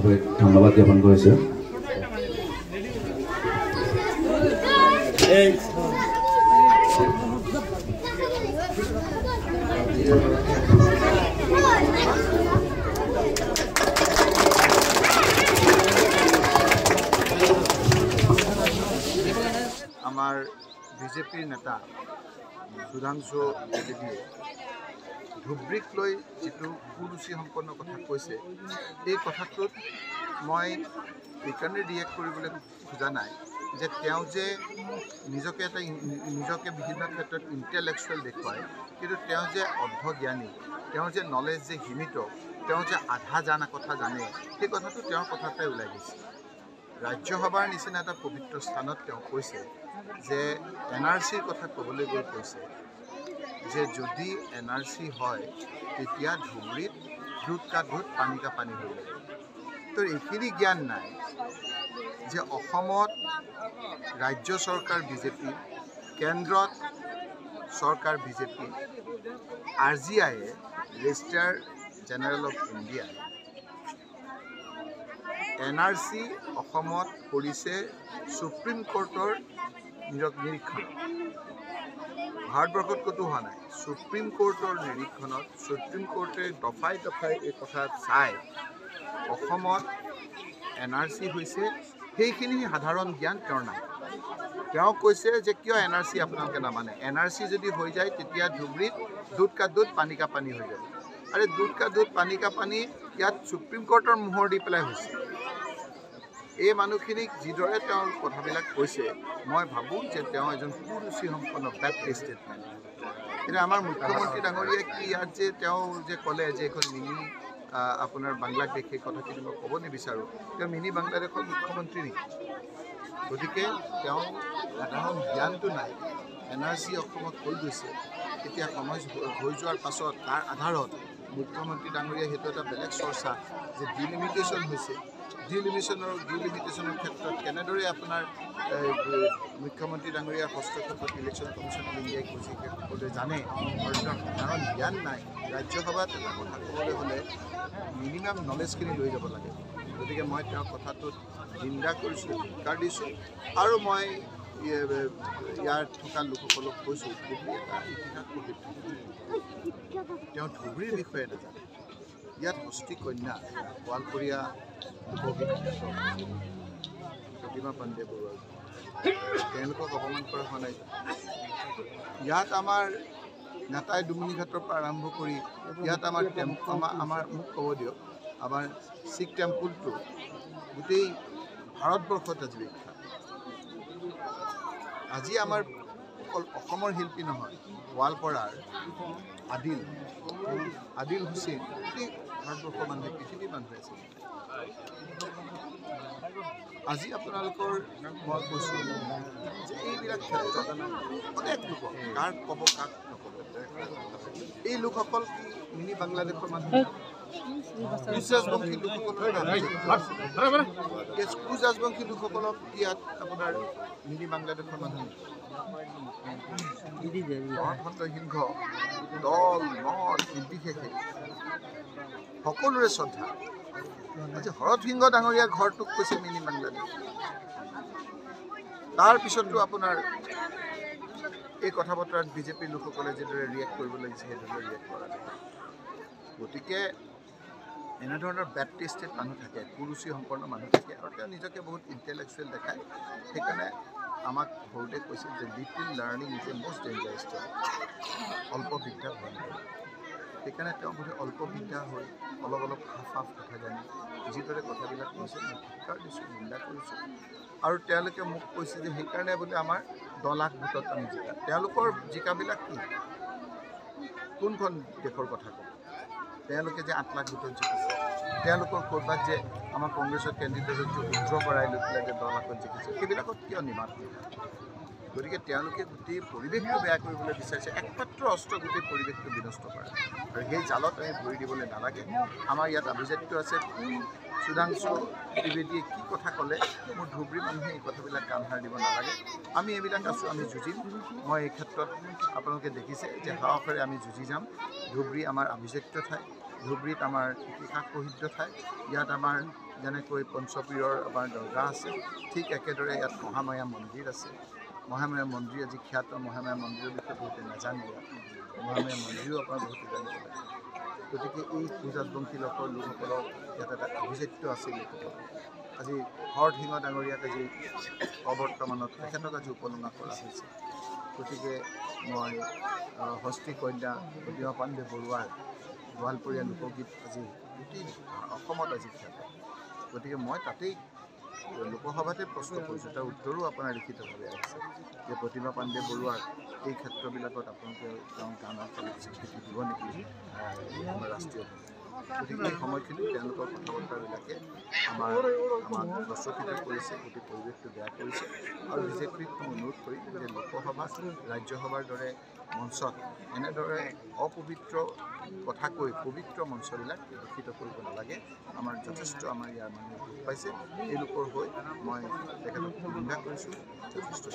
সভাপতিক ধন্যবাদ জ্ঞাপন কৰিছোঁ। আমাৰ বিজেপিৰ নেতা সুধাংশু দেৱীয়ে ধুবুৰীক লৈ যিটো কুৰুচি সম্পন্ন কথা কৈছে, এই কথাটোত মই এইকাৰণে ৰিয়েক্ট কৰিবলৈ খোজা নাই যে তেওঁ যে নিজকে বিভিন্ন ক্ষেত্ৰত ইণ্টেলেকচুৱেল দেখুৱায়, কিন্তু তেওঁ যে অৰ্ধজ্ঞানী, তেওঁ যে নলেজ যে সীমিত, তেওঁ যে আধা জানা কথা জানে, সেই কথাটো তেওঁৰ কথাৰ পৰাই ওলাই গৈছে। ৰাজ্যসভাৰ নিচিনা এটা পবিত্ৰ স্থানত তেওঁ কৈছে যে NRCৰ কথা ক'বলৈ গৈ কৈছে যে যদি NRC হয় তেতিয়া ধুবুৰীত দুধ কা দুধ পানী কা পানী হৈ যাব। তো এইখিনি জ্ঞান নাই যে অসমত ৰাজ্য চৰকাৰ বিজেপি, কেন্দ্ৰত চৰকাৰ বিজেপি, RGIয়ে ৰেজিষ্ট্ৰাৰ জেনেৰেল অফ ইণ্ডিয়াই NRC অসমত কৰিছে সুপ্ৰিম কোৰ্টৰ নিৰীক্ষণ। ভাৰতবৰ্ষত ক'তো হোৱা নাই। সুপ্ৰিম কোৰ্টৰ নিৰীক্ষণত সুপ্ৰিম কোৰ্টে দফাই দফাই এই কথা চাই অসমত NRC হৈছে, সেইখিনি সাধাৰণ জ্ঞান তেওঁৰ নাই। তেওঁ কৈছে যে কিয় NRC আপোনালোকে নামানে, NRC যদি হৈ যায় তেতিয়া ধুবুৰীত দুধ কা দুধ পানী কা পানী হৈ যাব। আৰে দুধ কা দুধ পানী কা পানী ইয়াত সুপ্ৰিম কোৰ্টৰ মোহৰ দি পেলাই হৈছে। এই মানুহখিনিক যিদৰে তেওঁ কথাবিলাক কৈছে, মই ভাবোঁ যে তেওঁ এজন কুৰুচি সম্পন্ন বেপ্টিষ্টেড মেন। কিন্তু আমাৰ মুখ্যমন্ত্ৰী ডাঙৰীয়াই কি ইয়াত যে তেওঁ যে ক'লে যে এখন মিনি আপোনাৰ বাংলাদেশ, সেই কথাখিনি মই ক'ব নিবিচাৰোঁ, তেওঁ মিনি বাংলাদেশৰ মুখ্যমন্ত্ৰী নেকি? গতিকে তেওঁ সাধাৰণ জ্ঞানটো নাই। NRC অসমত হৈ গৈছে, এতিয়া সময় হৈ যোৱাৰ পাছত তাৰ আধাৰত মুখ্যমন্ত্ৰী ডাঙৰীয়াই সেইটো এটা বেলেগ চৰ্চা যে ডিলিমিটেশ্যন হৈছে। ডিলিমিটেশ্যনৰ ক্ষেত্ৰত কেনেদৰে আপোনাৰ মুখ্যমন্ত্ৰী ডাঙৰীয়াৰ হস্তক্ষেপত ইলেকশ্যন কমিশ্যন অফ ইণ্ডিয়াই কৈছে সকলোৱে জানে, আৰু তেওঁৰ সাধাৰণ জ্ঞান নাই। ৰাজ্যসভাত এটা কথা ক'বলৈ হ'লে মিনিমাম নলেজখিনি লৈ যাব লাগে। গতিকে মই তেওঁৰ কথাটোত নিন্দা কৰিছোঁ, ধিক্কাৰ দিছোঁ, আৰু মই ইয়াৰ থকা লোকসকলক কৈছোঁ ধুবুৰী এটা ইতিহাস প্ৰসিদ্ধ। তেওঁ ধুবুৰীৰ বিষয়ে নাজানে। ইয়াত হস্তি কন্যা, গোৱালপৰীয়া লোকগীত প্ৰতিমা পাণ্ডে বৰুৱা, তেওঁলোকক অপমান কৰা হোৱা নাই। ইয়াত আমাৰ নেতাই দুমুনিঘাটৰ পৰা আৰম্ভ কৰি ইয়াত আমাৰ মোক ক'ব দিয়ক, আমাৰ শিখ টেম্পুলটো গোটেই ভাৰতবৰ্ষত আজি বিখ্যাত। আজি আমাৰ অকল অসমৰ শিল্পী নহয়, গোৱালপাৰাৰ আদিল হুছেইন গোটেই ভাৰতবৰ্ষৰ মানুহে, পৃথিৱীৰ মানুহে আছে। আজি আপোনালোকৰ মই কৈছোঁ যে এইবিলাক ক্ষেত্ৰত অনেক লোক, কাক ক'ব কাক নক'ব, এই লোকসকল কি মিনি বাংলাদেশৰ মানুহ? কুচৰাজবংশী লোকসকলক ইয়াত আপোনাৰ মিনি বাংলাদেশৰ মানুহ? সিংহ দল মত নিৰ্বিশেষে সকলোৰে শ্ৰদ্ধা। আজি হৰত সিংহ ডাঙৰীয়া ঘৰটোক কৈছে মিনি বাংলাদেশ। তাৰপিছতো আপোনাৰ এই কথা বতৰাত বিজেপিৰ লোকসকলে যিদৰে ৰিয়েক্ট কৰিব লাগিছে সেইদৰে ৰিয়েক্ট কৰা নাই। গতিকে এনেধৰণৰ বেপ্টিষ্টেড মানুহ থাকে, কুৰুচি সম্পন্ন মানুহ থাকে, আৰু তেওঁ নিজকে বহুত ইণ্টেলেকচুৱেল দেখায়। সেইকাৰণে আমাক সৰুতে কৈছিল যে little learning is a most dangerous thing. অল্প বিদ্যা ভাল নহয়। সেইকাৰণে তেওঁ বোধহয় অল্প বিদ্যা হৈ অলপ হাফ কথা জানি যিদৰে কথাবিলাক কৈছে, মই ধিক্কাৰ দিছোঁ, নিন্দা কৰিছোঁ। আৰু তেওঁলোকে মোক কৈছে যে সেইকাৰণে বোলে আমাৰ 10 লাখ ভোটত আমি জিকা। তেওঁলোকৰ জিকাবিলাক কি? কোনখন দেশৰ কথা ক'ব? তেওঁলোকে যে 8 লাখ ভোটত জিকিছে, তেওঁলোকৰ ক'ৰবাত যে আমাৰ কংগ্ৰেছৰ কেণ্ডিডেটক যে উইথড্ৰ কৰাই লৈ পেলাই যে 10 লাখত জিকিছে, সেইবিলাকত কিয় নিমাত দিয়ে? গতিকে তেওঁলোকে গোটেই পৰিৱেশটো বেয়া কৰিবলৈ বিচাৰিছে। একমাত্ৰ অস্ত্ৰ গোটেই পৰিৱেশটো বিনষ্ট কৰা, আৰু সেই জালত আমি ভৰি দিবলৈ নালাগে। আমাৰ ইয়াত আভিজাত্য আছে। কোন সুধাংশু ত্ৰিবেদীয়ে কি কথা ক'লে, মোৰ ধুবুৰী মানুহে এই কথাবিলাক কাণ সাৰ দিব নালাগে। আমি এইবিলাক আছোঁ, আমি যুঁজিম। মই এই ক্ষেত্ৰত আপোনালোকে দেখিছে যে সাহসেৰে আমি যুঁজি যাম। ধুবুৰী আমাৰ আভিজাত্য ঠাই, ধুবুৰীত আমাৰ ইতিহাস প্ৰসিদ্ধ ঠাই। ইয়াত আমাৰ যেনেকৈ পঞ্চপীৰৰ আমাৰ দৰগাহ আছে, ঠিক একেদৰে ইয়াত মহামায়া মন্দিৰ আছে। মহামায়া মন্দিৰ আজি খ্যাত। মহামায়া মন্দিৰৰ বিষয়ে বহুতে নাজানে। ইয়াত মহামায়া মন্দিৰো আপোনাৰ বহুতে জানিব লাগে। গতিকে এই ভোজ ৰাজবংশী লোকসকলৰ ইয়াত এটা আভিজাত্য আছিল। লোকসকলৰ আজি হৰসিংহ ডাঙৰীয়াক আজি অবৰ্তমানত তেখেতক আজি উপলুঙা কৰা হৈছে। গতিকে মই হস্তি কন্যা প্ৰতিমা পাণ্ডে বৰুৱাৰ গোৱালপৰীয়া লোকগীত আজি গোটেই অসমত আজি খ্যাত। গতিকে মই তাতেই লোকসভাতে প্ৰশ্ন কৰিছোঁ, তাৰ উত্তৰো আপোনাৰ লিখিতভাৱে আহিছে যে প্ৰতিমা পাণ্ডে বৰুৱাৰ এই ক্ষেত্ৰবিলাকত আপোনালোকে তেওঁ গানত স্বীকৃতি দিব নেকি আমাৰ ৰাষ্ট্ৰীয়ভাৱে। গতিকে এই সময়খিনি তেওঁলোকৰ কথা বতৰাবিলাকে আমাক প্ৰচকিত কৰিছে, গোটেই পৰিৱেশটো বেয়া কৰিছে। আৰু বিজেপিক মই অনুৰোধ কৰিম যে লোকসভা ৰাজ্যসভাৰ দৰে মঞ্চত এনেদৰে অপবিত্ৰ কথা কৈ পবিত্ৰ মঞ্চবিলাক দূষিত কৰিব নালাগে। আমাৰ যথেষ্ট আমাৰ ইয়াৰ মানুহে দুখ পাইছে। এই লোকৰ হৈ মই তেখেতক নিন্দা কৰিছোঁ, যথেষ্ট